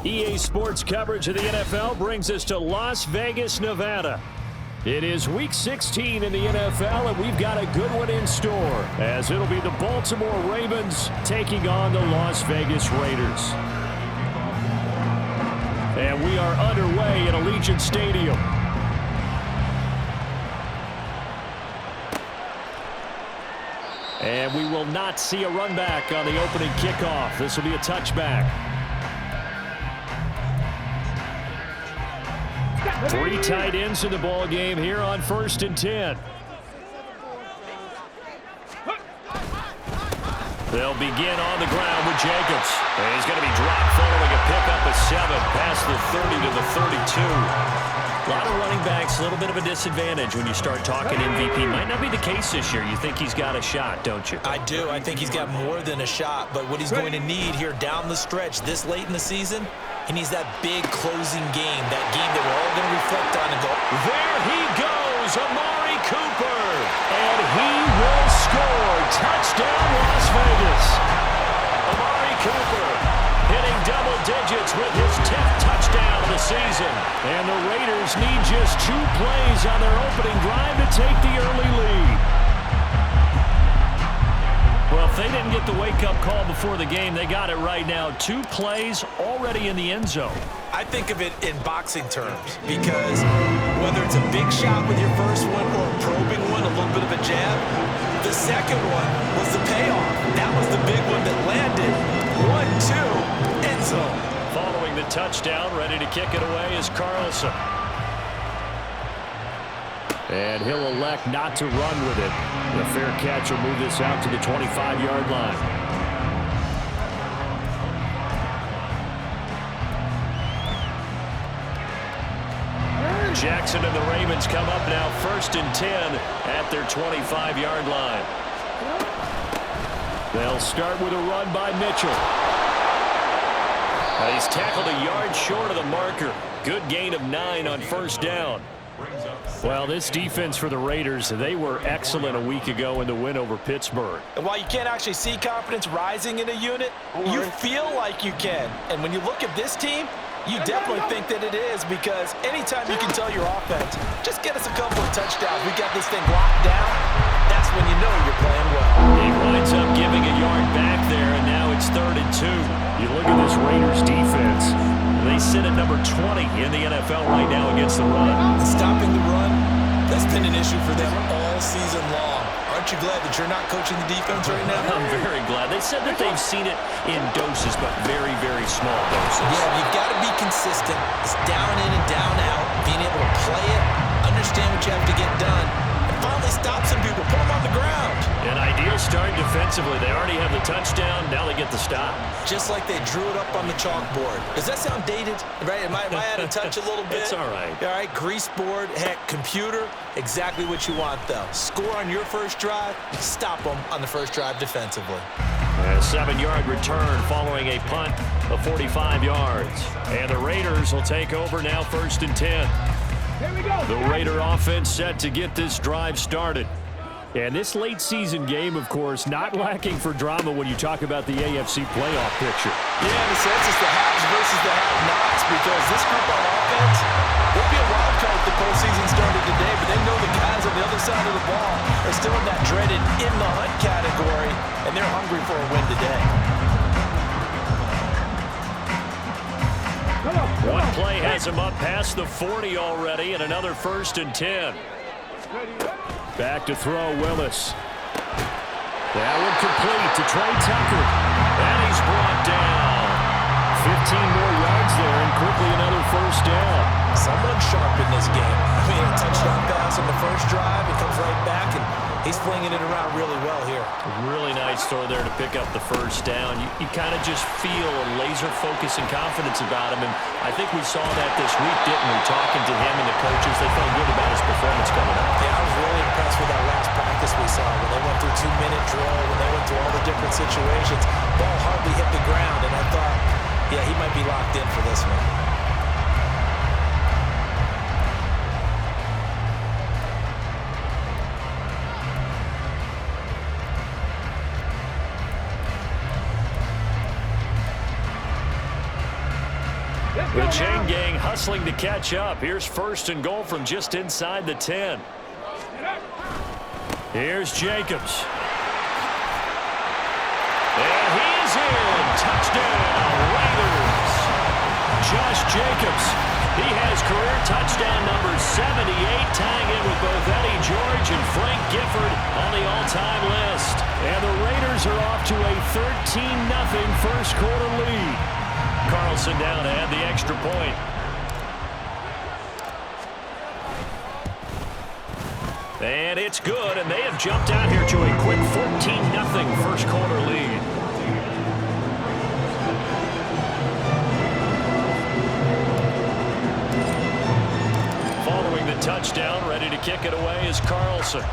EA Sports coverage of the NFL brings us to Las Vegas, Nevada. It is Week 16 in the NFL, and we've got a good one in store, as it'll be the Baltimore Ravens taking on the Las Vegas Raiders. And we are underway at Allegiant Stadium. And we will not see a run back on the opening kickoff. This will be a touchback. 3 tight ends in the ball game here on 1st and 10. They'll begin on the ground with Jacobs. And he's going to be dropped following a pickup of 7 past the 30 to the 32. A lot of running backs, a little bit of a disadvantage when you start talking MVP. Might not be the case this year. You think he's got a shot, don't you? I do. I think he's got more than a shot. But what he's going to need here down the stretch this late in the season, he needs that big closing game, that game that we're all going to reflect on and go, there he goes, Amari Cooper. And he will score. Touchdown, Las Vegas. Amari Cooper hitting double digits with his 10th touchdown of the season. And the Raiders need just 2 plays on their opening drive to take the early lead. Well, if they didn't get the wake-up call before the game, they got it right now. 2 plays already in the end zone. I think of it in boxing terms because whether it's a big shot with your first one or a probing one, a little bit of a jab, the second one was the payoff. That was the big one that landed. 1-2, end zone. Following the touchdown, ready to kick it away is Carlson. And he'll elect not to run with it. The fair catch will move this out to the 25-yard line. Jackson and the Ravens come up now 1st and 10 at their 25-yard line. They'll start with a run by Mitchell. He's tackled a yard short of the marker. Good gain of 9 on 1st down. Well, this defense for the Raiders, they were excellent a week ago in the win over Pittsburgh. And while you can't actually see confidence rising in a unit, you feel like you can. And when you look at this team, you definitely think that it is, because anytime you can tell your offense, just get us a couple of touchdowns, we got this thing locked down, that's when you know you're playing well. He winds up giving a yard back there, and now it's 3rd and 2. You look at this Raiders defense. They sit at number 20 in the NFL right now against the run. Stopping the run, that's been an issue for them all season long. Aren't you glad that you're not coaching the defense right now? I'm very glad. They said that they've seen it in doses, but very, very small doses. Yeah, you've got to be consistent. It's down in and down out. Being able to play it, understand what you have to get done, and finally stop some people, put them on the ground. An ideal start defensively. They already have the touchdown. Now they get the stop. Just like they drew it up on the chalkboard. Does that sound dated? Right? Am I out of touch a little bit? It's all right. All right, grease board, heck, computer, exactly what you want, though. Score on your first drive, stop them on the first drive defensively. A 7-yard return following a punt of 45 yards. And the Raiders will take over now 1st and 10. Here we go. The Raider offense set to get this drive started. And this late season game, of course, not lacking for drama when you talk about the AFC playoff picture. Yeah, in a sense, it's the haves versus the have-nots, because this group on offense will be a wild card if the postseason started today, but they know the guys on the other side of the ball are still in that dreaded in-the-hunt category, and they're hungry for a win today. One play has him up past the 40 already, and another 1st and 10. Back to throw, Willis. That one complete to Trey Tucker. And he's brought down. 15 more yards there, and quickly another 1st down. Someone sharp in this game. I mean, a touchdown pass on the first drive. It comes right back, and he's flinging it around really well here. Really nice throw there to pick up the first down. You kind of just feel a laser focus and confidence about him, and I think we saw that this week, didn't we? Talking to him and the coaches, they felt good about his performance coming up. Yeah, I was really impressed with that last practice we saw when they went through 2-minute drill, when they went through all the different situations. Ball hardly hit the ground, and I thought, yeah, he might be locked in for this one. The chain gang hustling to catch up. Here's first and goal from just inside the 10. Here's Jacobs. And he is in. Touchdown, Raiders. Josh Jacobs. He has career touchdown number 78, tying in with both Eddie George and Frank Gifford on the all-time list. And the Raiders are off to a 13-0 first quarter lead. Carlson down to add the extra point. And it's good, and they have jumped out here to a quick 14-0 first quarter lead. Following the touchdown, ready to kick it away is Carlson.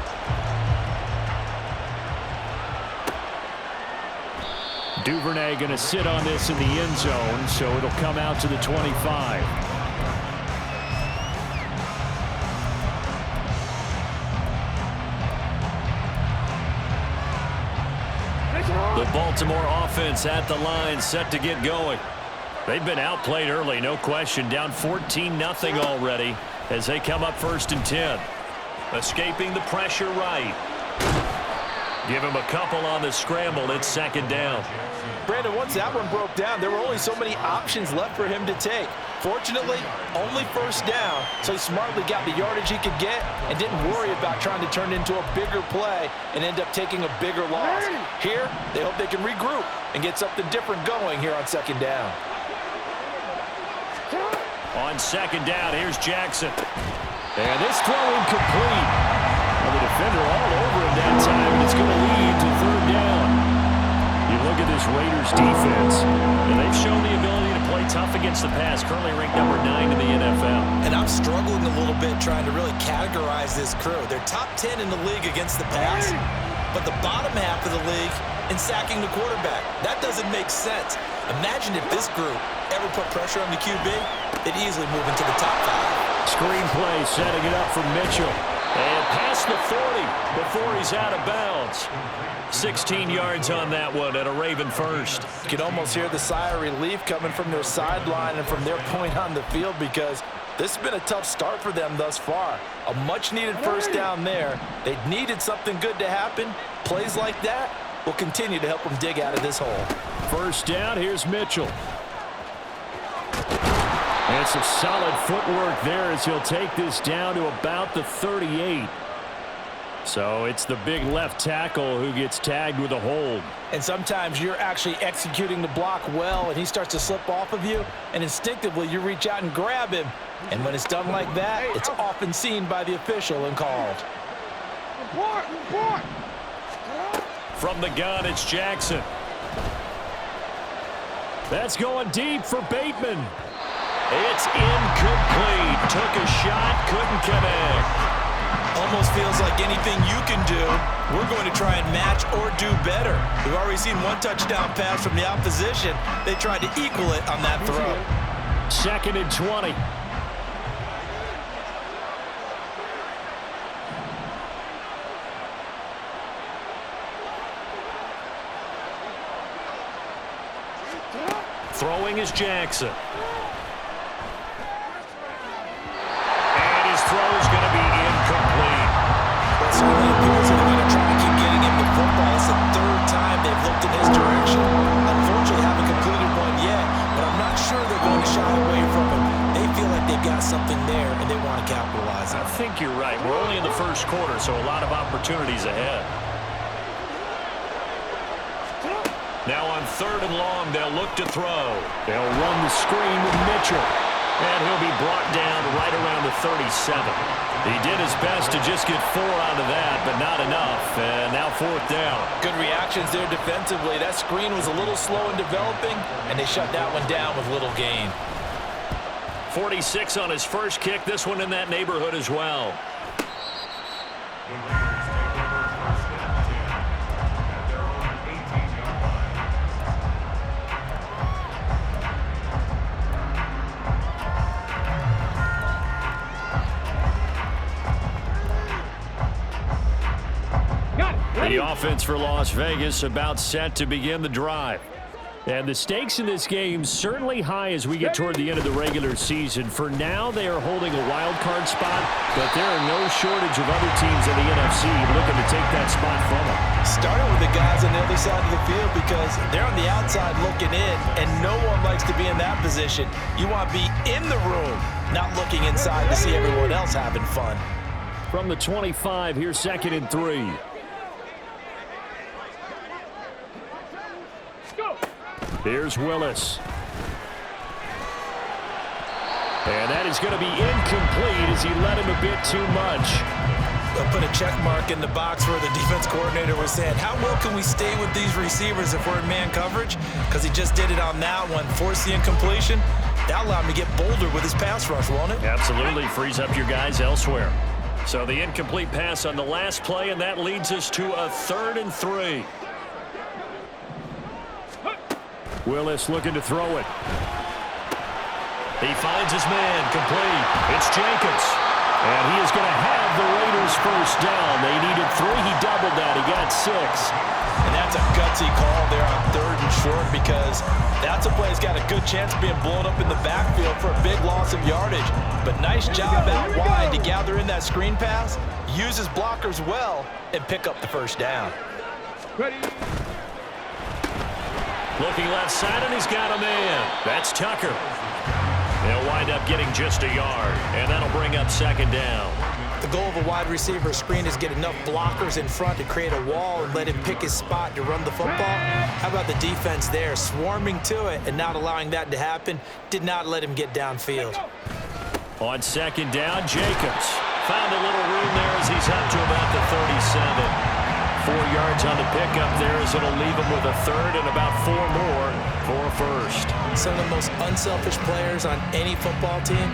Duvernay going to sit on this in the end zone, so it'll come out to the 25. The Baltimore offense at the line, set to get going. They've been outplayed early, no question. Down 14-0 already as they come up first and 10. Escaping the pressure right. Give him a couple on the scramble. It's second down. Brandon, once that one broke down, there were only so many options left for him to take. Fortunately, only first down, so he smartly got the yardage he could get and didn't worry about trying to turn it into a bigger play and end up taking a bigger loss. Here, they hope they can regroup and get something different going here on second down. On second down, here's Jackson. And this throw incomplete. Well, the defender all over him that time, and it's going to lead to third down. You look at this Raiders defense, and they've shown the ability to play tough against the pass, currently ranked number 9 in the NFL. And I'm struggling a little bit trying to really categorize this crew. They're top 10 in the league against the pass, but the bottom half of the league in sacking the quarterback. That doesn't make sense. Imagine if this group ever put pressure on the QB, they'd easily move into the top 5. Screenplay setting it up for Mitchell. And past the 40 before he's out of bounds. 16 yards on that one and a Raven first. You can almost hear the sigh of relief coming from their sideline and from their point on the field because this has been a tough start for them thus far. A much-needed first down there. They needed something good to happen. Plays like that will continue to help them dig out of this hole. First down, here's Mitchell. And some solid footwork there as he'll take this down to about the 38. So it's the big left tackle who gets tagged with a hold. And sometimes you're actually executing the block well and he starts to slip off of you, and instinctively you reach out and grab him. And when it's done like that, it's often seen by the official and called. From the gun, it's Jackson. That's going deep for Bateman. It's incomplete. Took a shot, couldn't connect. Almost feels like anything you can do, we're going to try and match or do better. We've already seen one touchdown pass from the opposition. They tried to equal it on that throw. Second and 20. Throwing is Jackson. And his throw is going to be incomplete. It certainly appears that they're going to try to keep getting him the football. It's the third time they've looked in his direction. Unfortunately, haven't completed one yet, but I'm not sure they're going to shy away from him. They feel like they've got something there, and they want to capitalize on it. I think you're right. We're only in the first quarter, so a lot of opportunities ahead. Now on third and long, they'll look to throw. They'll run the screen with Mitchell. And he'll be brought down right around the 37. He did his best to just get 4 out of that, but not enough. And now 4th down. Good reactions there defensively. That screen was a little slow in developing, and they shut that one down with little gain. 46 on his first kick. This one in that neighborhood as well. The offense for Las Vegas about set to begin the drive. And the stakes in this game certainly high as we get toward the end of the regular season. For now, they are holding a wild card spot, but there are no shortage of other teams in the NFC looking to take that spot from them. Starting with the guys on the other side of the field because they're on the outside looking in, and no one likes to be in that position. You want to be in the room, not looking inside to see everyone else having fun. From the 25, here's 2nd and 3. Here's Willis. And that is going to be incomplete as he led him a bit too much. They'll put a check mark in the box where the defense coordinator was saying, how well can we stay with these receivers if we're in man coverage? Because he just did it on that one, forced the incompletion. That allowed him to get bolder with his pass rush, won't it? Absolutely. Frees up your guys elsewhere. So the incomplete pass on the last play, and that leads us to a 3rd and 3. Willis looking to throw it. He finds his man, complete. It's Jacobs. And he is going to have the Raiders first down. They needed 3. He doubled that. He got 6. And that's a gutsy call there on 3rd and short because that's a play that's got a good chance of being blown up in the backfield for a big loss of yardage. But nice job out wide to gather in that screen pass, use his blockers well, and pick up the first down. Ready. Looking left side, and he's got a man. That's Tucker. They'll wind up getting just a yard, and that'll bring up 2nd down. The goal of a wide receiver screen is get enough blockers in front to create a wall and let him pick his spot to run the football. How about the defense there, swarming to it and not allowing that to happen? Did not let him get downfield. On 2nd down, Jacobs found a little room there as he's up to about the 37. 4 yards on the pickup there as it'll leave him with a 3rd and about 4 more for a first. Some of the most unselfish players on any football team,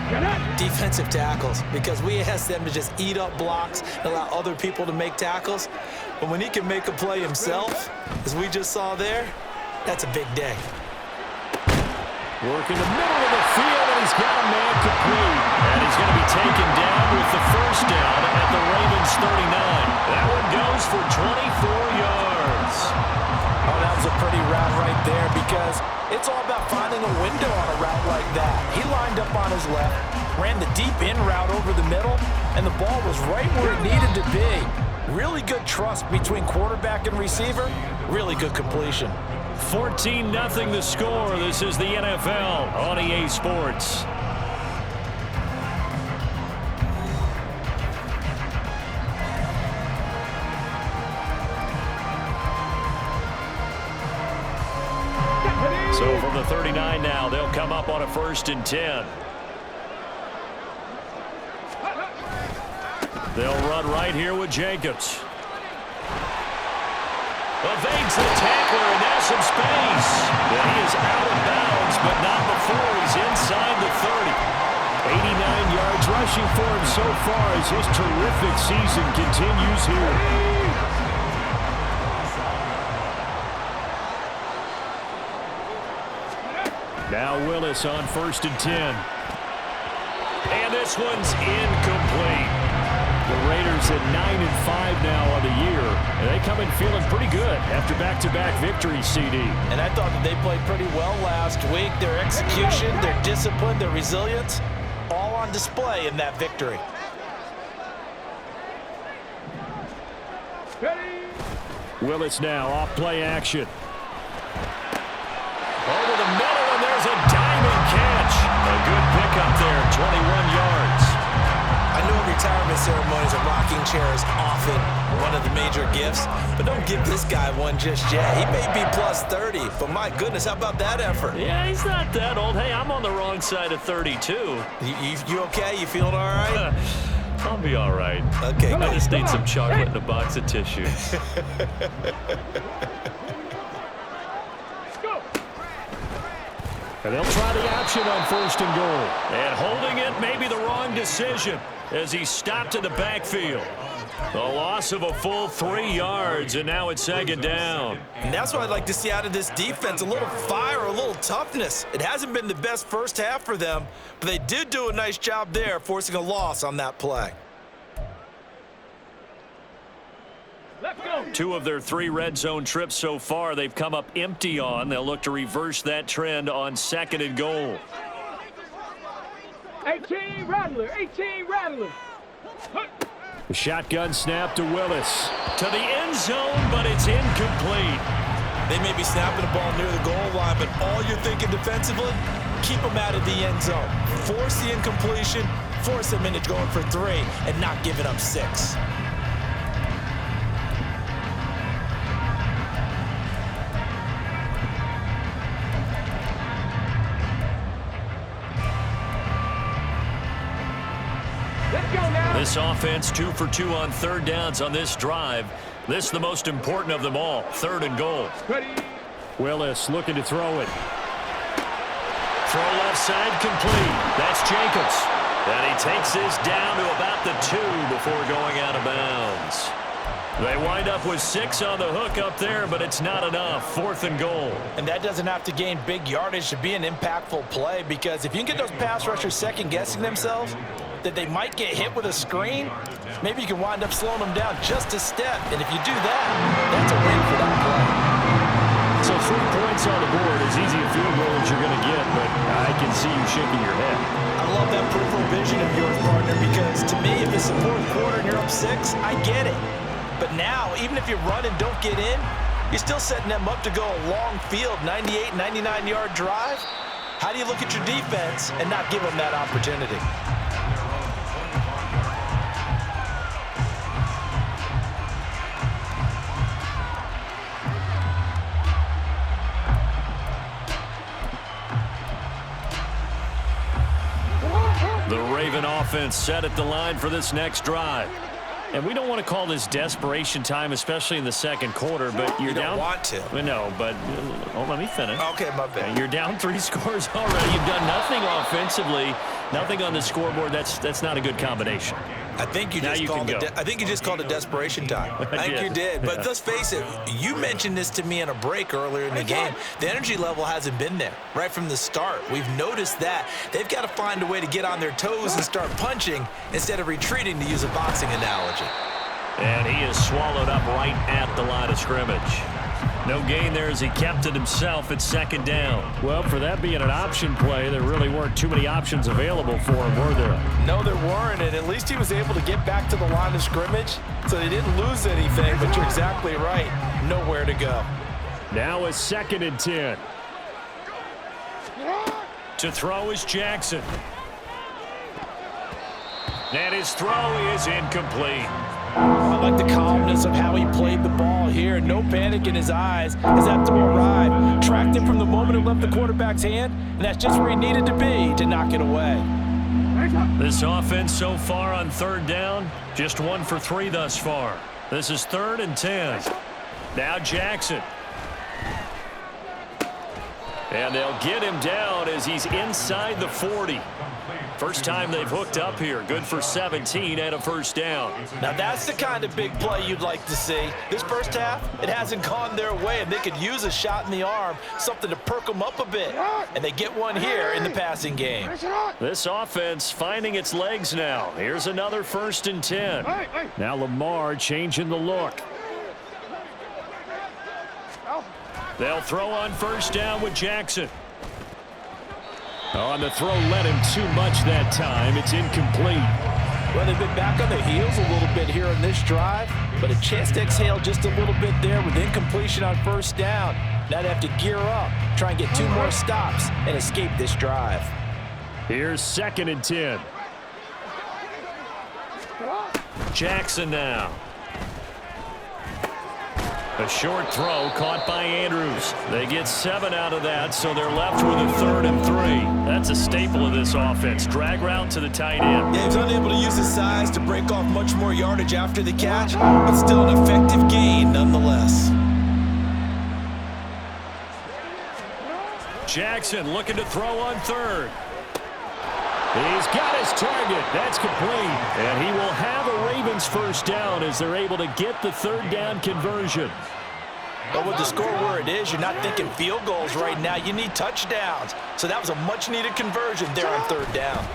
defensive tackles, because we ask them to just eat up blocks and allow other people to make tackles. But when he can make a play himself, as we just saw there, that's a big day. Work in the middle of the field, and he's got a man complete. And he's going to be taken down with the first down at the Ravens 39. That one goes for 24 yards. Oh, that was a pretty route right there because it's all about finding a window on a route like that. He lined up on his left, ran the deep in route over the middle, and the ball was right where it needed to be. Really good trust between quarterback and receiver. Really good completion. 14-0 the score. This is the NFL on EA Sports. So from the 39 now, they'll come up on a 1st and 10. They'll run right here with Jacobs. Evades the tackler, and now some space. And he is out of bounds, but not before he's inside the 30. 89 yards rushing for him so far as his terrific season continues here. Now Willis on 1st and 10. And this one's incomplete. The Raiders at 9-5 now on the year. And they come in feeling pretty good after back-to-back victories, CD. And I thought that they played pretty well last week. Their execution, their discipline, their resilience, all on display in that victory. Ready. Willis now off play action. Over the middle, and there's a diamond catch. A good pickup there, 21 yards. I know every retirement ceremonies, a rocking chair is often one of the major gifts, but don't give this guy one just yet. He may be plus 30, but my goodness, how about that effort? Yeah, he's not that old. Hey, I'm on the wrong side of 32. You okay? You feeling all right? I'll be all right. Okay, I just need some chocolate and a box of tissue. And they'll try the option on 1st and goal. And holding it may be the wrong decision as he stopped in the backfield. The loss of a full 3 yards, and now it's 2nd down. And that's what I'd like to see out of this defense, a little fire, a little toughness. It hasn't been the best first half for them, but they did do a nice job there, forcing a loss on that play. 2 of their 3 red zone trips so far they've come up empty on. They'll look to reverse that trend on 2nd and goal. 18 Rattler, 18 Rattler. The shotgun snap to Willis. To the end zone, but it's incomplete. They may be snapping the ball near the goal line, but all you're thinking defensively, keep them out of the end zone. Force the incompletion, force them into going for 3, and not giving up 6. This offense 2 for 2 on 3rd downs on this drive. This is the most important of them all. 3rd and goal. Willis looking to throw it. Throw left side complete. That's Jacobs. And he takes this down to about the 2 before going out of bounds. They wind up with 6 on the hook up there, but it's not enough. 4th and goal. And that doesn't have to gain big yardage to be an impactful play, because if you can get those pass rushers second-guessing themselves, that they might get hit with a screen, maybe you can wind up slowing them down just a step. And if you do that, that's a win for that play. So 3 points on the board, as easy a field goal as you're going to get, but I can see you shaking your head. I love that peripheral vision of yours, partner, because to me, if it's the 4th quarter and you're up 6, I get it. But now, even if you run and don't get in, you're still setting them up to go a long field, 98, 99-yard drive. How do you look at your defense and not give them that opportunity? The Raven offense set at the line for this next drive. And we don't want to call this desperation time, especially in the 2nd quarter, but you're down. You don't want to. No, but let me finish. Okay, my bad. You're down 3 scores already. You've done nothing offensively, nothing on the scoreboard. That's not a good combination. I think you just called it desperation time. I think you did. But let's face it, you mentioned this to me in a break earlier in the game. The energy level hasn't been there right from the start. We've noticed that. They've got to find a way to get on their toes and start punching instead of retreating, to use a boxing analogy. And he is swallowed up right at the line of scrimmage. No gain there as he kept it himself at 2nd down. Well, for that being an option play, there really weren't too many options available for him, were there? No, there weren't, and at least he was able to get back to the line of scrimmage, so they didn't lose anything, but you're exactly right. Nowhere to go. Now a 2nd and 10. To throw is Jackson. And his throw is incomplete. I like the calmness of how he played the ball here. No panic in his eyes as that throw arrived. Tracked him from the moment it left the quarterback's hand, and that's just where he needed to be to knock it away. This offense so far on 3rd down, just 1 for 3 thus far. This is 3rd and 10. Now Jackson. And they'll get him down as he's inside the 40. First time they've hooked up here. Good for 17 and a 1st down. Now that's the kind of big play you'd like to see. This first half, it hasn't gone their way, and they could use a shot in the arm, something to perk them up a bit. And they get one here in the passing game. This offense finding its legs now. Here's another 1st and 10. Now Lamar changing the look. They'll throw on 1st down with Jackson. On the throw, led him too much that time. It's incomplete. Well, they've been back on their heels a little bit here in this drive, but a chance to exhale just a little bit there with incompletion on 1st down. Now they have to gear up, try and get 2 more stops, and escape this drive. Here's 2nd and 10. Jackson now. A short throw caught by Andrews. They get 7 out of that, so they're left with a 3rd and 3. That's a staple of this offense. Drag route to the tight end. Yeah, he's unable to use his size to break off much more yardage after the catch, but still an effective gain nonetheless. Jackson looking to throw on 3rd. He's got his target. That's complete. And he will have a Ravens first down as they're able to get the 3rd down conversion. But with the score where it is, you're not thinking field goals right now. You need touchdowns. So that was a much-needed conversion there on 3rd down.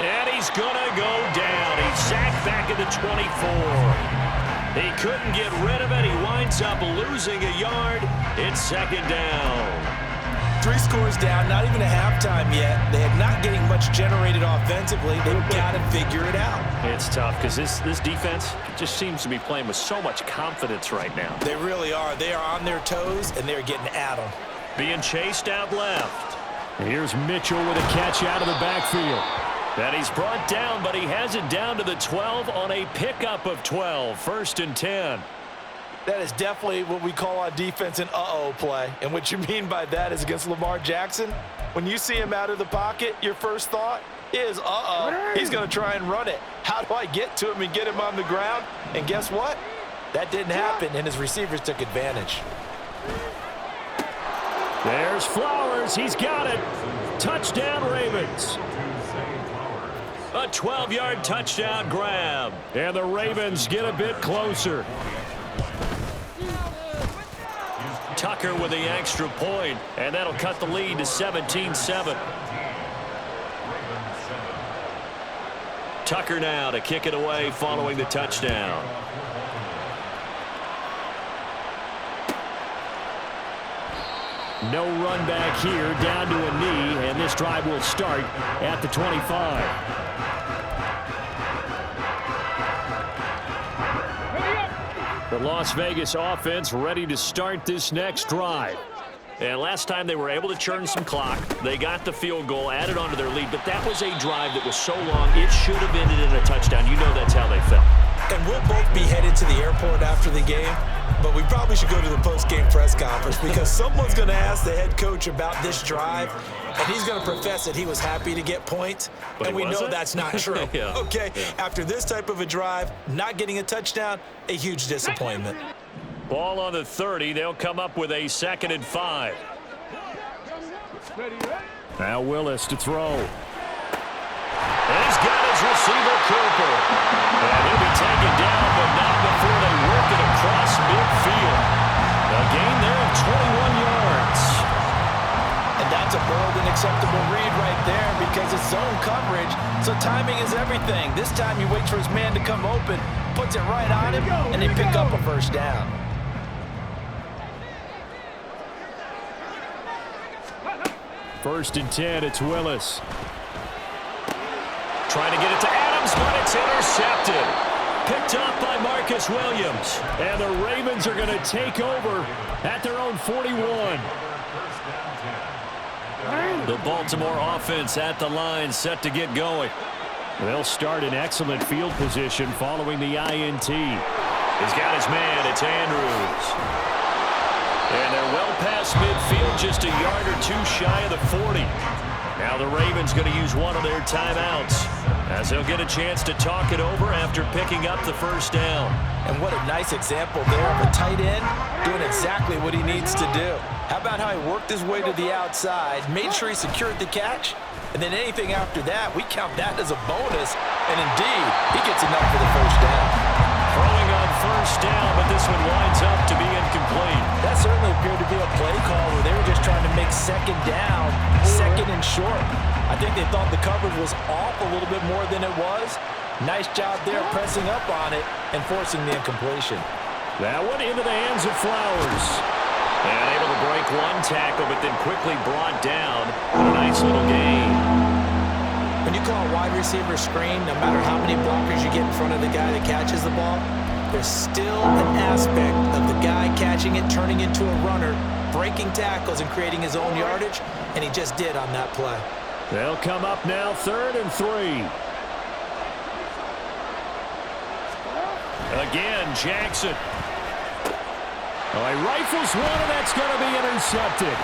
And he's going to go down. He's sacked back at the 24. He couldn't get rid of it. He winds up losing a yard. It's 2nd down. 3 scores down, not even a halftime yet. They are not getting much generated offensively. They've got to figure it out. It's tough because this defense just seems to be playing with so much confidence right now. They really are. They are on their toes, and they're getting at them. Being chased out left. Here's Mitchell with a catch out of the backfield. And he's brought down, but he has it down to the 12 on a pickup of 12. 1st and 10. That is definitely what we call on defense an uh-oh play. And what you mean by that is against Lamar Jackson, when you see him out of the pocket, your first thought is, uh-oh, he's going to try and run it. How do I get to him and get him on the ground? And guess what? That didn't happen, and his receivers took advantage. There's Flowers. He's got it. Touchdown, Ravens. A 12-yard touchdown grab. And the Ravens get a bit closer. Tucker with the extra point, and that'll cut the lead to 17-7. Tucker now to kick it away following the touchdown. No run back here, down to a knee, and this drive will start at the 25. The Las Vegas offense ready to start this next drive. And last time they were able to churn some clock. They got the field goal, added on to their lead, but that was a drive that was so long, it should have ended in a touchdown. You know that's how they felt. And we'll both be headed to the airport after the game, but we probably should go to the post-game press conference because someone's going to ask the head coach about this drive, and he's going to profess that he was happy to get points, and we know that's not true. Yeah. Okay, after this type of a drive, not getting a touchdown, a huge disappointment. Ball on the 30. They'll come up with a 2nd and 5. Now Willis to throw. And he's got his receiver, Cooper. And he'll be taken down, but not before they work it across midfield. A gain there of 21 yards. And that's a more than acceptable read right there because it's zone coverage, so timing is everything. This time he waits for his man to come open, puts it right on him, and they pick up a first down. First and 10, it's Willis. Trying to get it to Adams, but it's intercepted. Picked up by Marcus Williams. And the Ravens are going to take over at their own 41. The Baltimore offense at the line, set to get going. They'll start in excellent field position following the INT. He's got his man, it's Andrews. And they're well past midfield, just a yard or two shy of the 40. Now the Ravens going to use one of their timeouts as they'll get a chance to talk it over after picking up the first down. And what a nice example there of a tight end doing exactly what he needs to do. How about how he worked his way to the outside, made sure he secured the catch, and then anything after that, we count that as a bonus. And indeed, he gets enough for the first down. Throwing on first down, but this one winds up to be incomplete. That certainly appeared to be a play call where they were just trying to make 2nd down, 2nd and short. I think they thought the coverage was off a little bit more than it was. Nice job there pressing up on it and forcing the incompletion. That one into the hands of Flowers. And able to break one tackle, but then quickly brought down. A nice little gain. When you call a wide receiver screen, no matter how many blockers you get in front of the guy that catches the ball, there's still an aspect of the guy catching it, turning into a runner, breaking tackles and creating his own yardage, and he just did on that play. They'll come up now 3rd and 3. Again, Jackson. Oh, he rifles one, and that's going to be intercepted.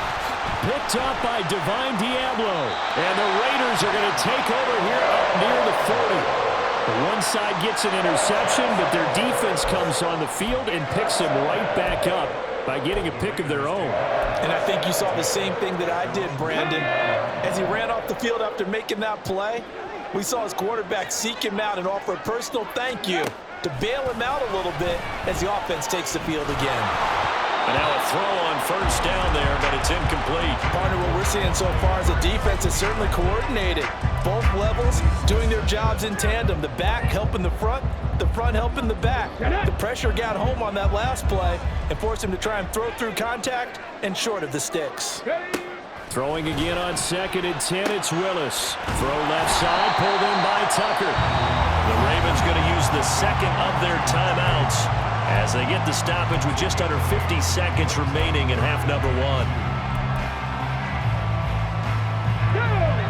Picked up by Divine Diablo. And the Raiders are going to take over here up near the 40. The one side gets an interception, but their defense comes on the field and picks them right back up by getting a pick of their own. And I think you saw the same thing that I did, Brandon. As he ran off the field after making that play, we saw his quarterback seek him out and offer a personal thank you to bail him out a little bit as the offense takes the field again. And now a throw on first down there, but it's incomplete. Partner, what we're seeing so far is the defense is certainly coordinated. Both levels doing their jobs in tandem. The back helping the front helping the back. The pressure got home on that last play and forced him to try and throw through contact and short of the sticks. Throwing again on 2nd and 10, it's Willis. Throw left side, pulled in by Tucker. The Ravens going to use the second of their timeouts as they get the stoppage with just under 50 seconds remaining in half number 1.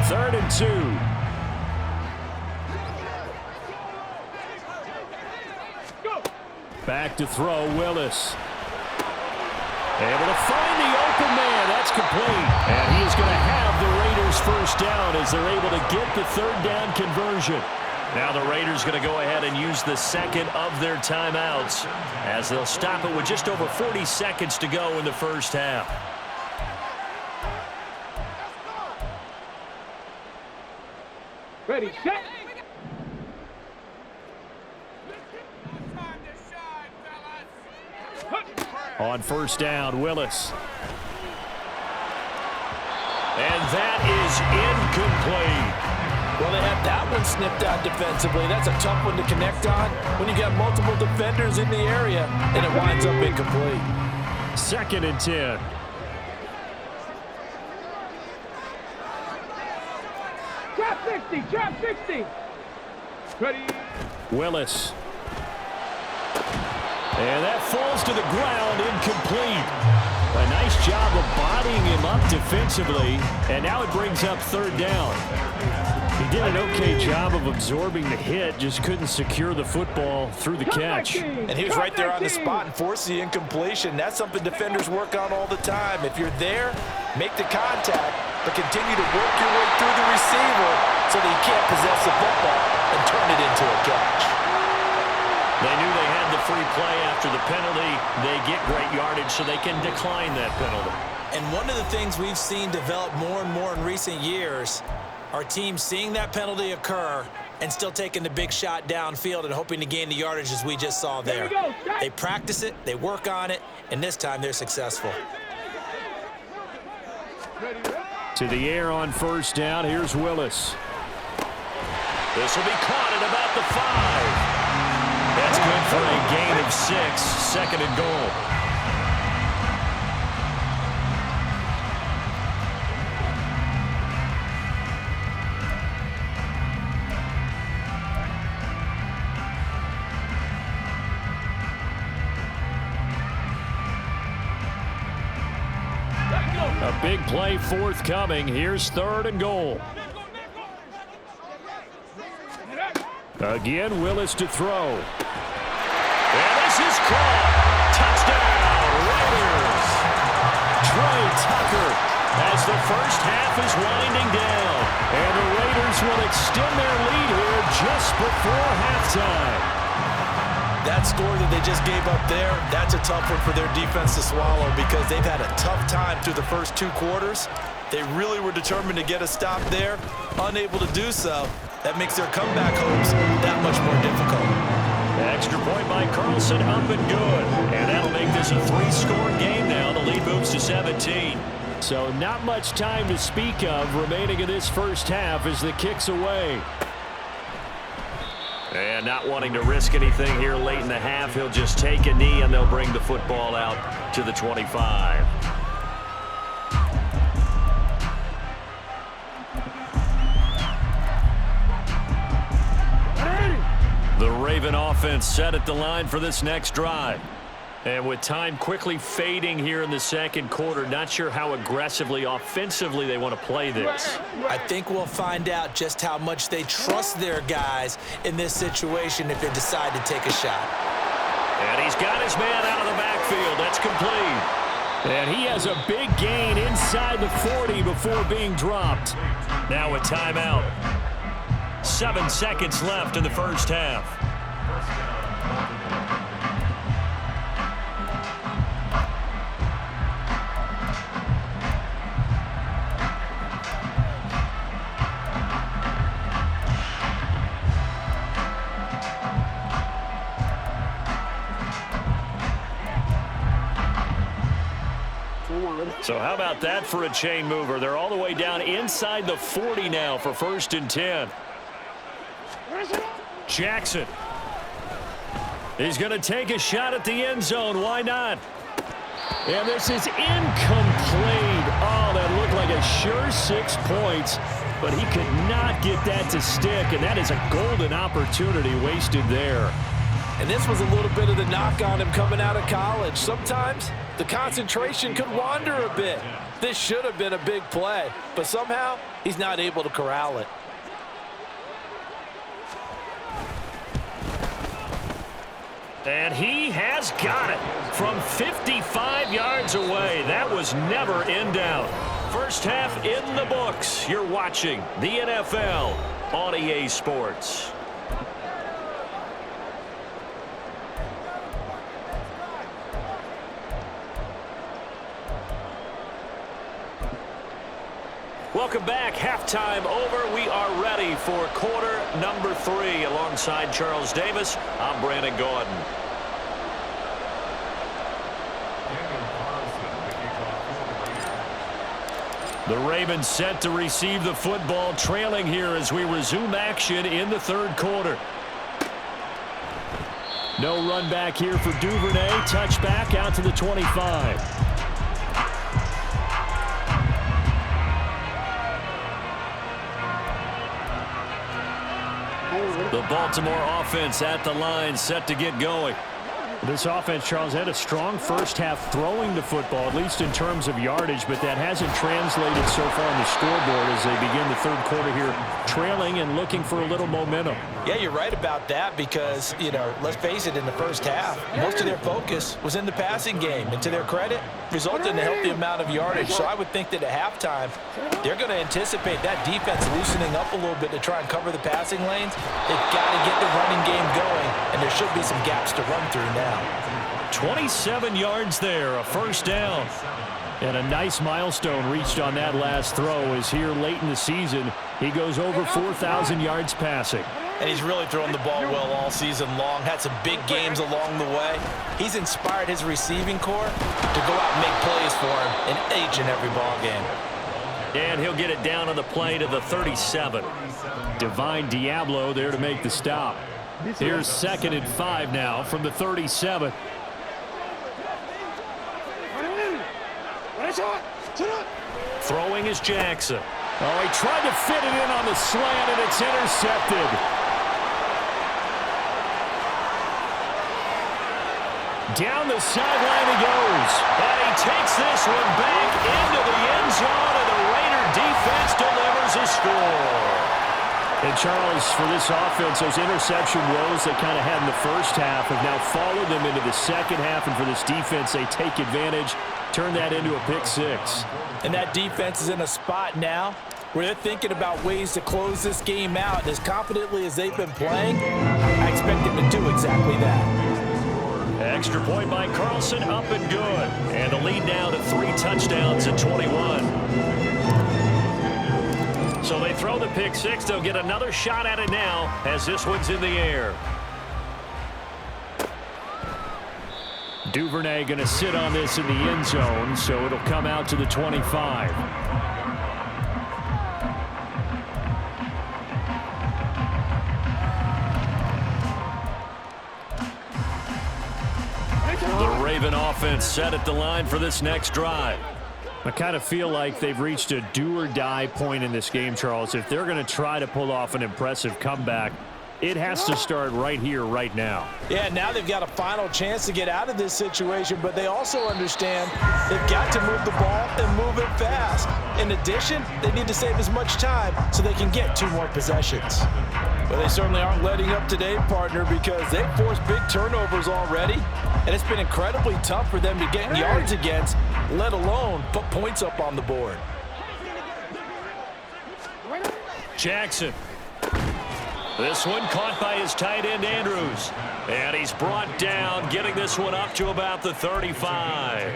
3rd and 2. Back to throw, Willis. Able to find the open man. That's complete. And he is going to have the Raiders first down as they're able to get the 3rd down conversion. Now the Raiders going to go ahead and use the second of their timeouts as they'll stop it with just over 40 seconds to go in the first half. Ready, set. On first down, Willis. And that is incomplete. Well, they had that one snipped out defensively. That's a tough one to connect on when you got multiple defenders in the area, and it winds up incomplete. 2nd and 10. Trap 60, trap 60. Ready. Willis. And that falls to the ground, incomplete. A nice job of bodying him up defensively, and now it brings up 3rd down. He did an okay job of absorbing the hit, just couldn't secure the football through the catch. And he was right there on the spot and forced the incompletion. That's something defenders work on all the time. If you're there, make the contact, but continue to work your way through the receiver so that you can't possess the football and turn it into a catch. They knew they had the free play after the penalty. They get great yardage so they can decline that penalty. And one of the things we've seen develop more and more in recent years are teams seeing that penalty occur and still taking the big shot downfield and hoping to gain the yardage as we just saw there. They practice it, they work on it, and this time they're successful. To the air on first down, here's Willis. This will be caught at about the 5. That's good for a gain of 6, 2nd and goal. A big play forthcoming. Here's 3rd and goal. Again, Willis to throw. And this is caught. Touchdown, Raiders. Trey Tucker as the first half is winding down. And the Raiders will extend their lead here just before halftime. That score that they just gave up there, that's a tough one for their defense to swallow because they've had a tough time through the first 2 quarters. They really were determined to get a stop there, unable to do so. That makes their comeback hopes that much more difficult. Extra point by Carlson, up and good. And that'll make this a 3-score game now. The lead moves to 17. So not much time to speak of remaining in this first half as the kick's away. And not wanting to risk anything here late in the half, he'll just take a knee and they'll bring the football out to the 25. The Raven offense set at the line for this next drive. And with time quickly fading here in the second quarter, not sure how aggressively, offensively they want to play this. I think we'll find out just how much they trust their guys in this situation if they decide to take a shot. And he's got his man out of the backfield. That's complete. And he has a big gain inside the 40 before being dropped. Now a timeout. 7 seconds left in the first half. So how about that for a chain mover? They're all the way down inside the 40 now for 1st and 10. Jackson. He's going to take a shot at the end zone. Why not? And this is incomplete. Oh, that looked like a sure 6 points, but he could not get that to stick, and that is a golden opportunity wasted there. And this was a little bit of the knock on him coming out of college. Sometimes the concentration could wander a bit. This should have been a big play, but somehow he's not able to corral it. And he has got it from 55 yards away. That was never in doubt. First half in the books. You're watching the NFL on EA Sports. Welcome back. Halftime over. We are ready for quarter number 3. Alongside Charles Davis, I'm Brandon Gordon. The Ravens set to receive the football, trailing here as we resume action in the 3rd quarter. No run back here for Duvernay. Touchback out to the 25. The Baltimore offense at the line, set to get going. This offense, Charles, had a strong first half throwing the football, at least in terms of yardage, but that hasn't translated so far on the scoreboard as they begin the 3rd quarter here, trailing and looking for a little momentum. Yeah, you're right about that because, let's face it, in the first half, most of their focus was in the passing game. And to their credit, resulted in a healthy amount of yardage. So I would think that at halftime, they're going to anticipate that defense loosening up a little bit to try and cover the passing lanes. They've got to get the running game going, and there should be some gaps to run through now. 27 yards there, a first down. And a nice milestone reached on that last throw as here late in the season, he goes over 4,000 yards passing. And he's really thrown the ball well all season long. Had some big games along the way. He's inspired his receiving corps to go out and make plays for him in each and every ball game. And he'll get it down on the play to the 37. Divine Diablo there to make the stop. Here's 2nd and 5 now from the 37. Throwing is Jackson. Oh, he tried to fit it in on the slant, and it's intercepted. Down the sideline he goes. And he takes this one back into the end zone, and the Raider defense delivers a score. And Charles, for this offense, those interception woes they kind of had in the first half have now followed them into the second half. And for this defense, they take advantage, turn that into a pick 6. And that defense is in a spot now where they're thinking about ways to close this game out. And as confidently as they've been playing, I expect them to do exactly that. Extra point by Carlson, up and good. And the lead now to 3 touchdowns at 21. So they throw the pick 6. They'll get another shot at it now as this one's in the air. Duvernay going to sit on this in the end zone, so it'll come out to the 25. The Raven offense set at the line for this next drive. I kind of feel like they've reached a do-or-die point in this game, Charles. If they're going to try to pull off an impressive comeback, it has to start right here, right now. Yeah, now they've got a final chance to get out of this situation, but they also understand they've got to move the ball and move it fast. In addition, they need to save as much time so they can get 2 more possessions. Well, they certainly aren't letting up today, partner, because they've forced big turnovers already, and it's been incredibly tough for them to get yards against, let alone put points up on the board. Jackson. This one caught by his tight end, Andrews. And he's brought down, getting this one up to about the 35.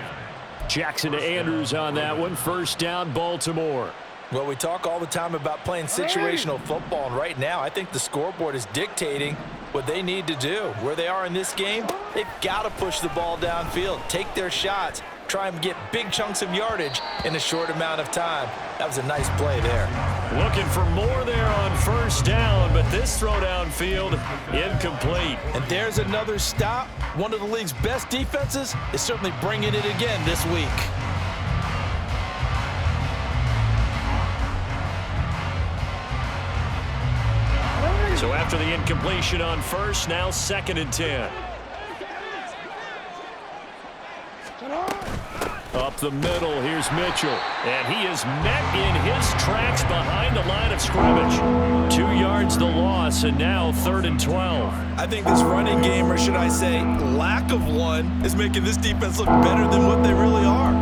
Jackson to Andrews on that one. First down, Baltimore. Well, we talk all the time about playing situational football, and right now I think the scoreboard is dictating what they need to do. Where they are in this game, they've got to push the ball downfield, take their shots, try and get big chunks of yardage in a short amount of time. That was a nice play there. Looking for more there on first down, but this throw downfield incomplete. And there's another stop. One of the league's best defenses is certainly bringing it again this week. So after the incompletion on first, now 2nd and 10. Up the middle, here's Mitchell. And he is met in his tracks behind the line of scrimmage. 2 yards the loss, and now 3rd and 12. I think this running game, or should I say lack of one, is making this defense look better than what they really are.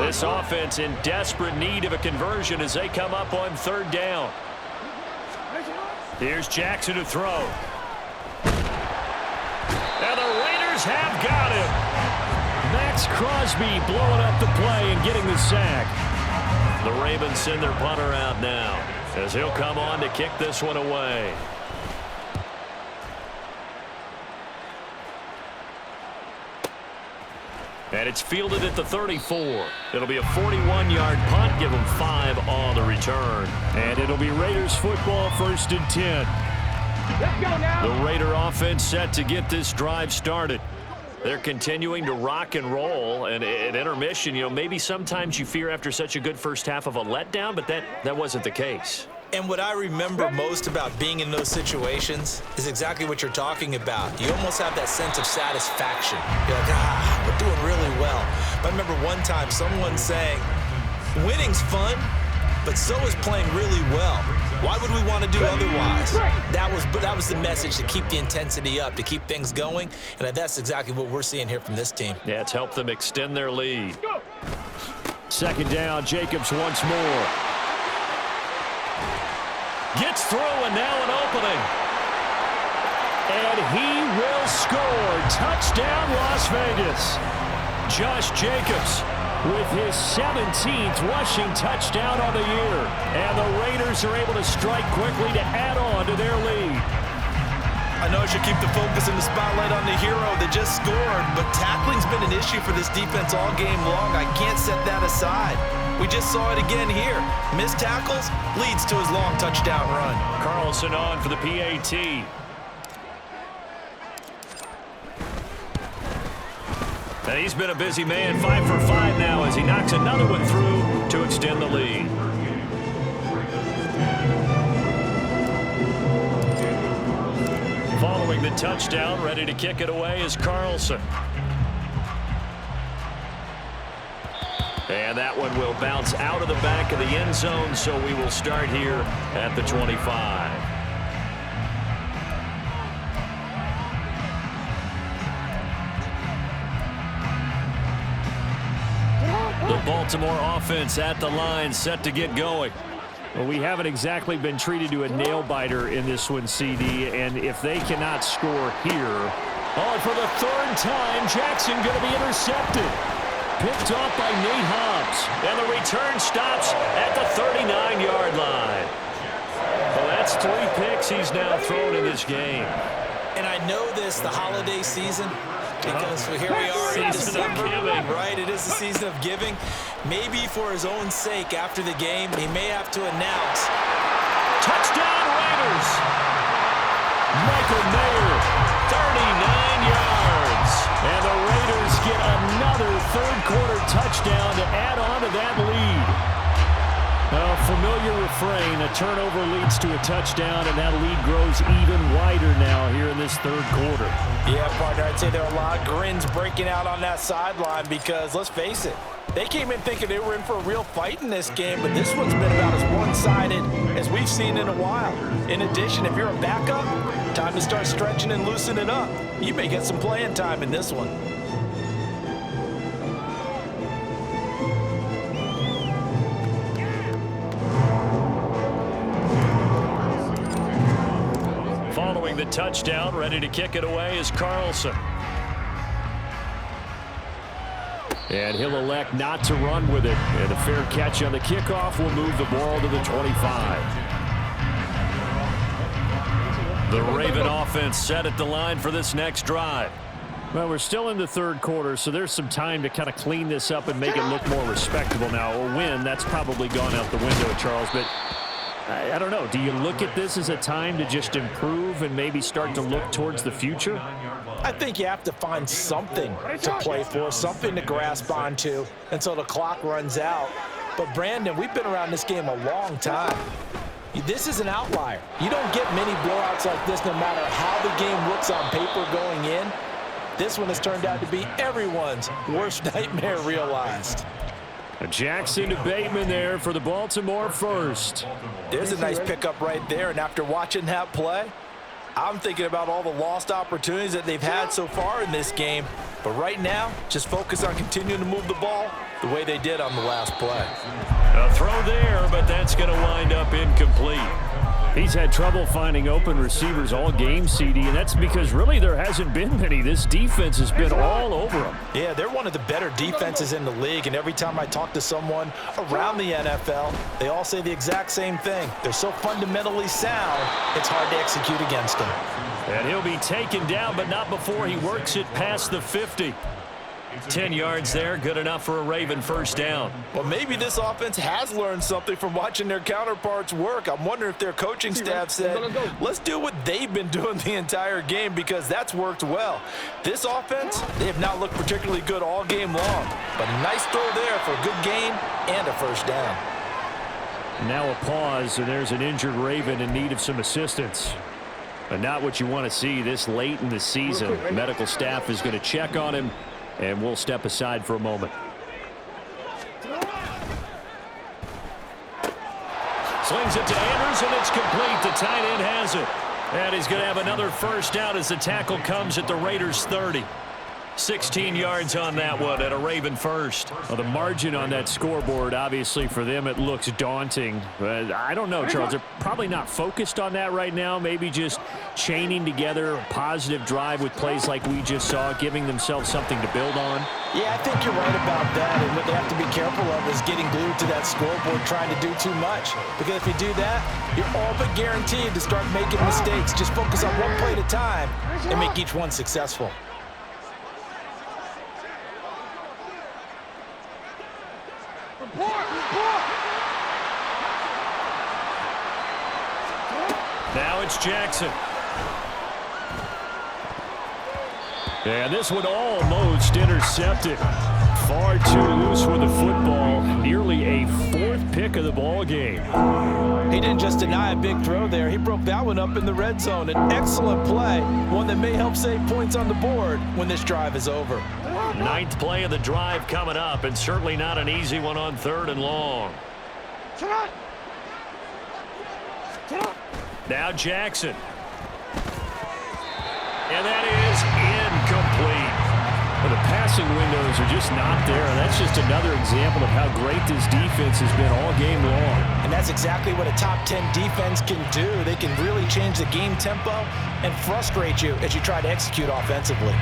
This offense in desperate need of a conversion as they come up on 3rd down. Here's Jackson to throw. And the Raiders have got him. Max Crosby blowing up the play and getting the sack. The Ravens send their punter out now as he'll come on to kick this one away. And it's fielded at the 34. It'll be a 41-yard punt. Give them 5 on the return. And it'll be Raiders football, 1st and 10. Let's go now. The Raider offense set to get this drive started. They're continuing to rock and roll. And at intermission, maybe sometimes you fear after such a good first half of a letdown, but that wasn't the case. And what I remember most about being in those situations is exactly what you're talking about. You almost have that sense of satisfaction. You're like, we're doing really well. But I remember one time someone saying, winning's fun, but so is playing really well. Why would we want to do otherwise? That was the message, to keep the intensity up, to keep things going. And that's exactly what we're seeing here from this team. Yeah, it's helped them extend their lead. 2nd down, Jacobs once more. Gets through, and now an opening. And he will score. Touchdown, Las Vegas. Josh Jacobs with his 17th rushing touchdown on the year. And the Raiders are able to strike quickly to add on to their lead. I know I should keep the focus and the spotlight on the hero that just scored, but tackling's been an issue for this defense all game long. I can't set that aside. We just saw it again here. Missed tackles leads to his long touchdown run. Carlson on for the PAT. And he's been a busy man, 5 for 5 now as he knocks another one through to extend the lead. Following the touchdown, ready to kick it away is Carlson. And that one will bounce out of the back of the end zone, so we will start here at the 25. The Baltimore offense at the line, set to get going. Well, we haven't exactly been treated to a nail-biter in this one, CD, and if they cannot score here... Oh, for the 3rd time, Jackson going to be intercepted. Picked off by Nate Hobbs. And the return stops at the 39-yard line. Well, that's 3 picks he's now thrown in this game. And I know this, the holiday season, because here we are in December, right? It is the season of giving. Maybe for his own sake, after the game, he may have to announce. Touchdown Raiders! Michael Mayer, 39 yards. And the Raiders get another 3rd-quarter touchdown to add on to that lead. A familiar refrain, a turnover leads to a touchdown, and that lead grows even wider now here in this 3rd quarter. Yeah, partner, I'd say there are a lot of grins breaking out on that sideline because, let's face it, They came in thinking they were in for a real fight in this game, but this one's been about as one-sided as we've seen in a while. In addition, if you're a backup, time to start stretching and loosening up. You may get some playing time in this one. Following the touchdown, ready to kick it away is Carlson. And he'll elect not to run with it. And a fair catch on the kickoff will move the ball to the 25. The Raven offense set at the line for this next drive. Well, we're still in the third quarter, so there's some time to kind of clean this up and make it look more respectable now. A win, that's probably gone out the window, Charles, but I don't know. Do you look at this as a time to just improve and maybe start to look towards the future? I think you have to find something to play for, something to grasp onto until the clock runs out. But, Brandon, we've been around this game a long time. This is an outlier. You don't get many blowouts like this no matter how the game looks on paper going in. This one has turned out to be everyone's worst nightmare realized. Jackson to Bateman there for the Baltimore first. There's a nice pickup right there, and after watching that play, I'm thinking about all the lost opportunities that they've had so far in this game. But right now, just focus on continuing to move the ball the way they did on the last play. A throw there, but that's going to wind up incomplete. He's had trouble finding open receivers all game, CD, and that's because really there hasn't been many. This defense has been all over them. Yeah, they're one of the better defenses in the league, and every time I talk to someone around the NFL, they all say the exact same thing. They're so fundamentally sound, it's hard to execute against them. And he'll be taken down, but not before he works it past the 50. 10 yards there, good enough for a Raven first down. Well, maybe this offense has learned something from watching their counterparts work. I'm wondering if their coaching staff said, let's do what they've been doing the entire game, because that's worked well. This offense, they have not looked particularly good all game long, but a nice throw there for a good gain and a first down. Now a pause, and there's an injured Raven in need of some assistance. But not what you want to see this late in the season. Medical staff is going to check on him, and we'll step aside for a moment. Slings it to Andrews, and it's complete. The tight end has it. And he's going to have another first down as the tackle comes at the Raiders' 30. 16 yards on that one at a Raven first. Well, the margin on that scoreboard, obviously for them it looks daunting. But I don't know, Charles. They're probably not focused on that right now. Maybe just chaining together a positive drive with plays like we just saw, giving themselves something to build on. Yeah, I think you're right about that. And what they have to be careful of is getting glued to that scoreboard trying to do too much. Because if you do that, you're all but guaranteed to start making mistakes. Just focus on one play at a time and make each one successful. Now it's Jackson. And this one almost intercepted. Far too loose with the football. Nearly a fourth pick of the ball game. He didn't just deny a big throw there. He broke that one up in the red zone. An excellent play. One that may help save points on the board when this drive is over. Ninth play of the drive coming up, and certainly not an easy one on 3rd and long. Now Jackson. And that is incomplete. Well, the passing windows are just not there, and that's just another example of how great this defense has been all game long. And that's exactly what a top 10 defense can do. They can really change the game tempo and frustrate you as you try to execute offensively.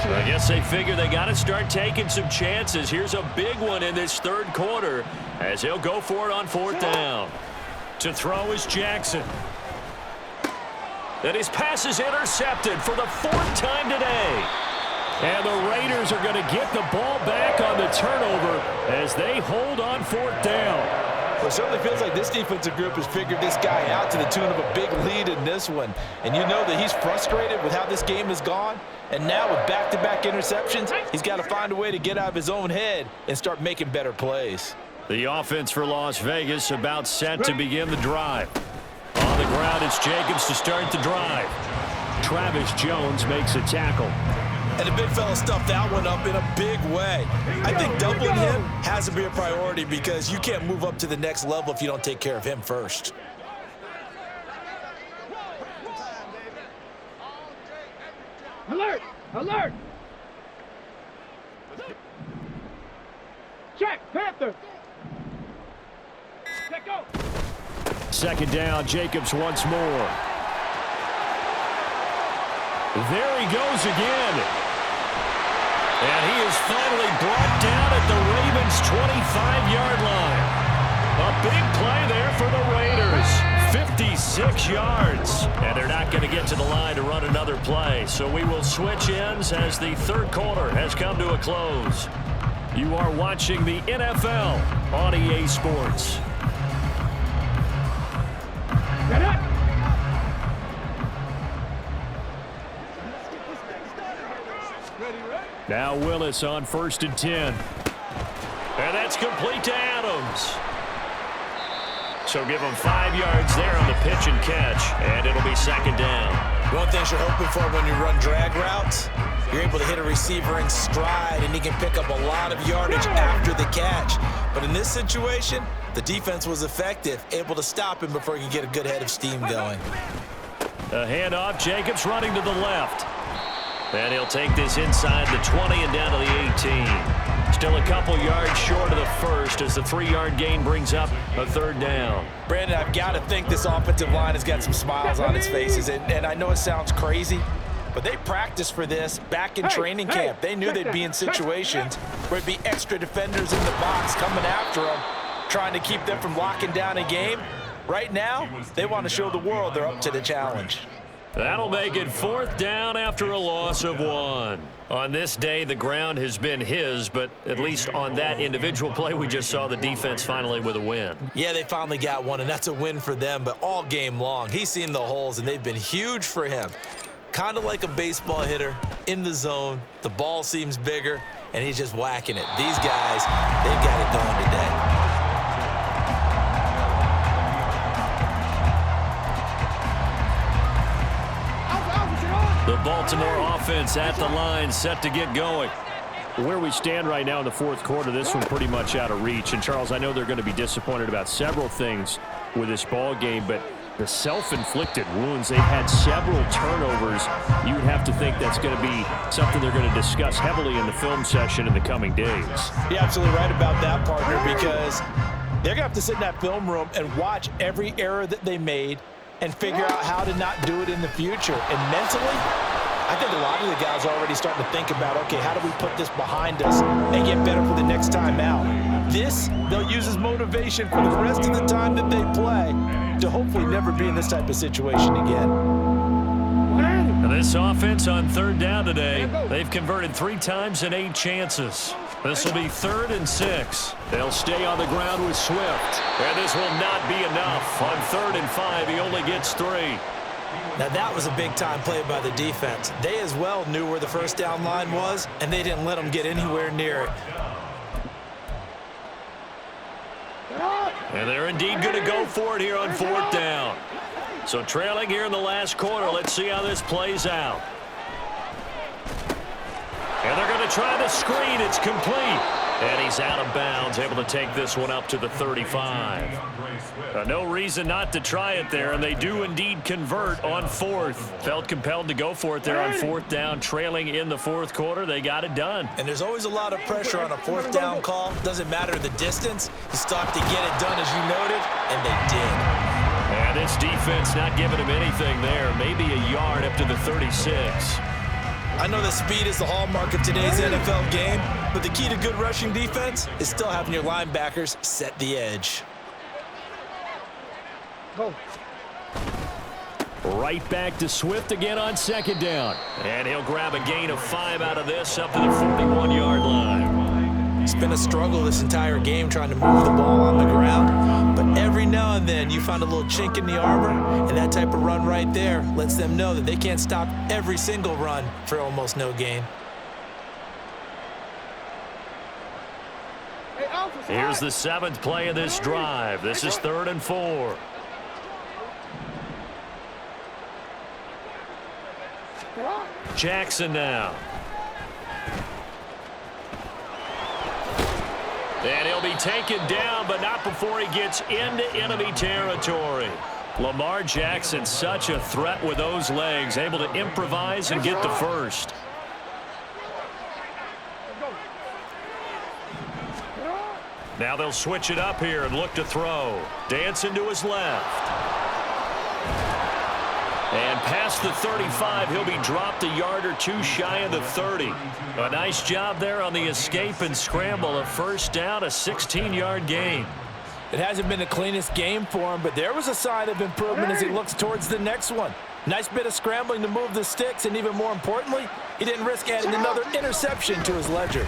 I guess they figure they got to start taking some chances. Here's a big one in this third quarter as he'll go for it on 4th down. To throw is Jackson. And his pass is intercepted for the 4th time today. And the Raiders are going to get the ball back on the turnover as they hold on 4th down. Well, it certainly feels like this defensive group has figured this guy out to the tune of a big lead in this one. And you know that he's frustrated with how this game has gone. And now with back-to-back interceptions, he's got to find a way to get out of his own head and start making better plays. The offense for Las Vegas about set to begin the drive. On the ground, it's Jacobs to start the drive. Travis Jones makes a tackle. And the big fella stuffed that one up in a big way. I think doubling him has to be a priority because you can't move up to the next level if you don't take care of him first. Alert! Alert! Check! Panther! Check go! Second down, Jacobs once more. There he goes again. And he is finally brought down at the Ravens' 25-yard line. A big play there for the Raiders. 56 yards. And they're not going to get to the line to run another play. So we will switch ends as the third quarter has come to a close. You are watching the NFL on EA Sports. Get up! Now Willis on 1st and 10. And that's complete to Adams. So give him 5 yards there on the pitch and catch, and it'll be second down. One thing you're hoping for when you run drag routes, you're able to hit a receiver in stride, and he can pick up a lot of yardage after the catch. But in this situation, the defense was effective, able to stop him before he can get a good head of steam going. A handoff, Jacobs running to the left. And he'll take this inside the 20 and down to the 18. Still a couple yards short of the first as the 3-yard gain brings up a third down. Brandon, I've got to think this offensive line has got some smiles on its faces. And I know it sounds crazy, but they practiced for this back in training camp. They knew they'd be in situations where it'd be extra defenders in the box coming after them, trying to keep them from locking down a game. Right now, they want to show the world they're up to the challenge. That'll make it 4th down after a loss of 1. On this day, the ground has been his, but at least on that individual play, we just saw the defense finally with a win. Yeah, they finally got one, and that's a win for them, but all game long, he's seen the holes, and they've been huge for him. Kind of like a baseball hitter in the zone. The ball seems bigger, and he's just whacking it. These guys, they've got it going today. The Baltimore offense at the line, set to get going. Where we stand right now in the 4th quarter, this one pretty much out of reach. And, Charles, I know they're going to be disappointed about several things with this ball game, but the self-inflicted wounds, they've had several turnovers. You would have to think that's going to be something they're going to discuss heavily in the film session in the coming days. You're absolutely right about that, partner, because they're going to have to sit in that film room and watch every error that they made and figure out how to not do it in the future. And mentally, I think a lot of the guys are already starting to think about, okay, how do we put this behind us and get better for the next time out? This, they'll use as motivation for the rest of the time that they play to hopefully never be in this type of situation again. This offense on 3rd down today, they've converted 3 times in 8 chances. This will be 3rd and 6. They'll stay on the ground with Swift. And this will not be enough. On 3rd and 5, he only gets 3. Now that was a big-time play by the defense. They as well knew where the first down line was, and they didn't let them get anywhere near it. And they're indeed going to go for it here on 4th down. So trailing here in the last quarter, let's see how this plays out. And they're going to try the screen. It's complete. And he's out of bounds, able to take this one up to the 35. No reason not to try it there, and they do indeed convert on 4th. Felt compelled to go for it there on 4th down, trailing in the 4th quarter. They got it done. And there's always a lot of pressure on a 4th down call. Doesn't matter the distance. You stop to get it done, as you noted, and they did. And this defense not giving him anything there. Maybe a yard up to the 36. I know that speed is the hallmark of today's NFL game, but the key to good rushing defense is still having your linebackers set the edge. Go. Right back to Swift again on 2nd down. And he'll grab a gain of 5 out of this up to the 41-yard line. It's been a struggle this entire game trying to move the ball on the ground, but every now and then you find a little chink in the armor, and that type of run right there lets them know that they can't stop every single run for almost no gain. Here's the 7th play of this drive. This is 3rd and 4. Jackson now. And he'll be taken down, but not before he gets into enemy territory. Lamar Jackson, such a threat with those legs, able to improvise and get the first. Now they'll switch it up here and look to throw. Dancing to his left. And past the 35, he'll be dropped a yard or two shy of the 30. A nice job there on the escape and scramble. A first down, a 16-yard gain. It hasn't been the cleanest game for him, but there was a sign of improvement as he looks towards the next one. Nice bit of scrambling to move the sticks, and even more importantly, he didn't risk adding another interception to his ledger.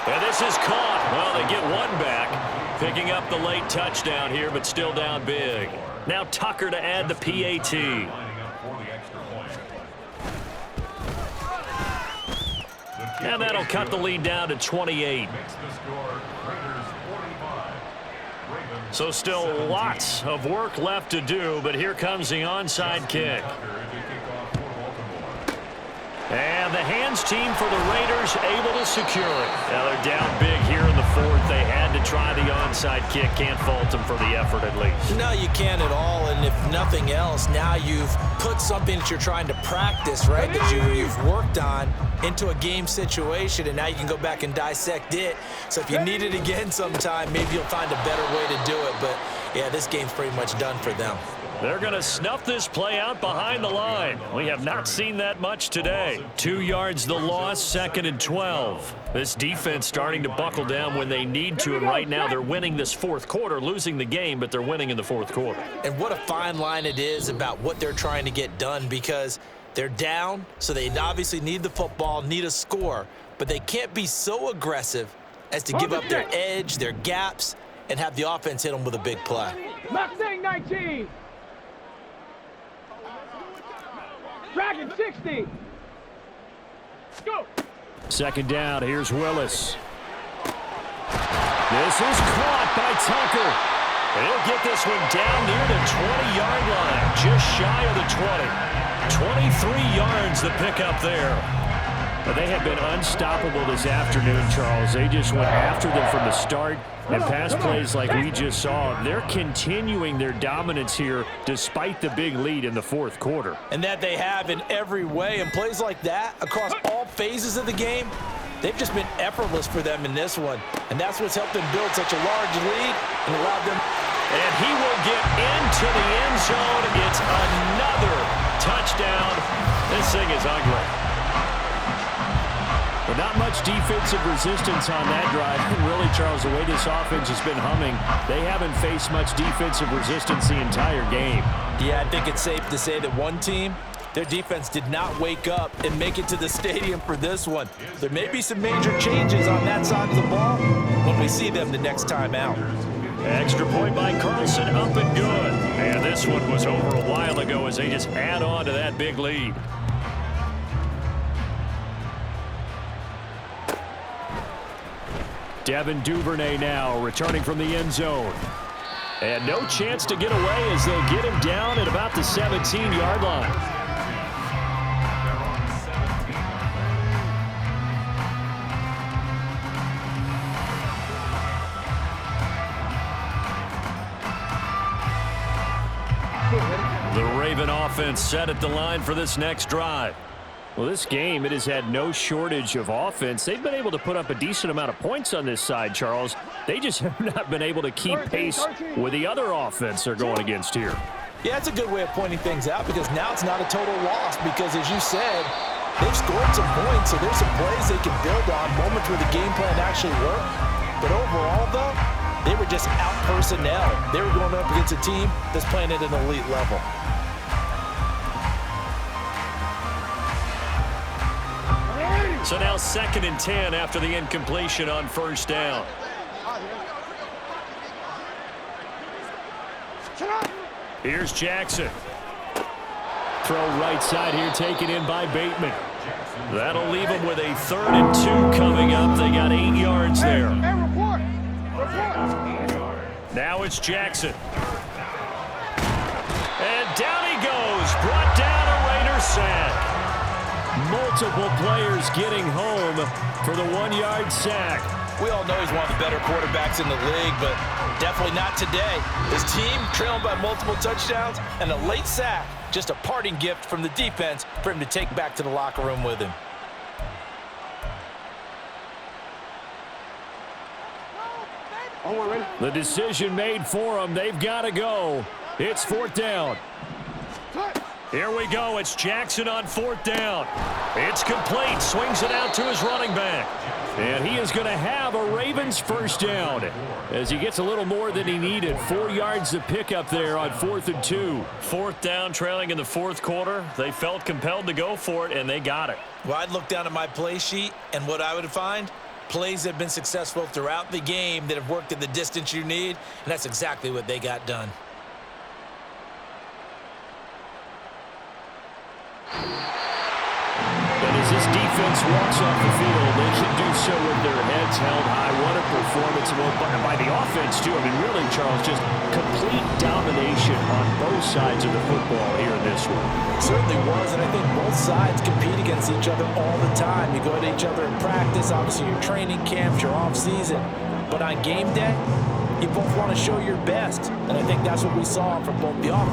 And this is caught. Well, they get one back. Picking up the late touchdown here, but still down big. Now Tucker to add the PAT. And that'll cut the lead down to 28. So still lots of work left to do, but here comes the onside kick. And the hands team for the Raiders able to secure it. Now they're down big here in the fourth. They had to try the onside kick. Can't fault them for the effort at least. No, you can't at all. And if nothing else, now you've put something that you're trying to practice, right, that you've worked on into a game situation, and now you can go back and dissect it. So if you need it again sometime, maybe you'll find a better way to do it. But, yeah, this game's pretty much done for them. They're going to snuff this play out behind the line. We have not seen that much today. 2 yards the loss, 2nd and 12. This defense starting to buckle down when they need to, and right now they're winning this fourth quarter, losing the game, but they're winning in the fourth quarter. And what a fine line it is about what they're trying to get done, because they're down, so they obviously need the football, need a score, but they can't be so aggressive as to give up their edge, their gaps, and have the offense hit them with a big play. Mustang 19. Dragon 60. Go. 2nd down, here's Willis. This is caught by Tucker. And he'll get this one down near the 20-yard line, just shy of the 20. 23 yards the pickup there. But they have been unstoppable this afternoon, Charles. They just went after them from the start. And pass plays like we just saw, they're continuing their dominance here despite the big lead in the fourth quarter. And that they have in every way. And plays like that across all phases of the game, they've just been effortless for them in this one. And that's what's helped them build such a large lead and allowed them. And he will get into the end zone. It's another touchdown. This thing is ugly. But not much defensive resistance on that drive. And really, Charles, the way this offense has been humming, they haven't faced much defensive resistance the entire game. Yeah, I think it's safe to say that one team, their defense did not wake up and make it to the stadium for this one. There may be some major changes on that side of the ball when we see them the next time out. Extra point by Carlson, up and good. And this one was over a while ago as they just add on to that big lead. Devin Duvernay now returning from the end zone. And no chance to get away as they'll get him down at about the 17-yard line. The Raven offense set at the line for this next drive. Well, this game, it has had no shortage of offense. They've been able to put up a decent amount of points on this side, Charles. They just have not been able to keep pace with the other offense they're going against here. Yeah, that's a good way of pointing things out, because now it's not a total loss, because as you said, they've scored some points, so there's some plays they can build on, moments where the game plan actually worked. But overall, though, they were just out personnel. They were going up against a team that's playing at an elite level. So now 2nd and 10 after the incompletion on first down. Here's Jackson. Throw right side here taken in by Bateman. That'll leave them with a 3rd and 2 coming up. They got 8 yards there. Now it's Jackson. And down he goes. Brought down a Raider sack. Multiple players getting home for the 1-yard sack. We all know he's one of the better quarterbacks in the league, but definitely not today. His team trailing by multiple touchdowns and a late sack. Just a parting gift from the defense for him to take back to the locker room with him. The decision made for them. They've got to go. It's 4th down. Here we go. It's Jackson on 4th down. It's complete. Swings it out to his running back. And he is going to have a Ravens first down as he gets a little more than he needed. 4 yards to pick up there on 4th and 2. 4th down, trailing in the 4th quarter. They felt compelled to go for it, and they got it. Well, I'd look down at my play sheet, and what I would find, plays that have been successful throughout the game that have worked at the distance you need, and that's exactly what they got done. And as this defense walks off the field, they should do so with their heads held high. What a performance by the offense, too. I mean, really, Charles, just complete domination on both sides of the football here in this one. It certainly was, and I think both sides compete against each other all the time. You go to each other in practice, obviously your training camps, your off-season. But on game day, you both want to show your best, and I think that's what we saw from both the offense.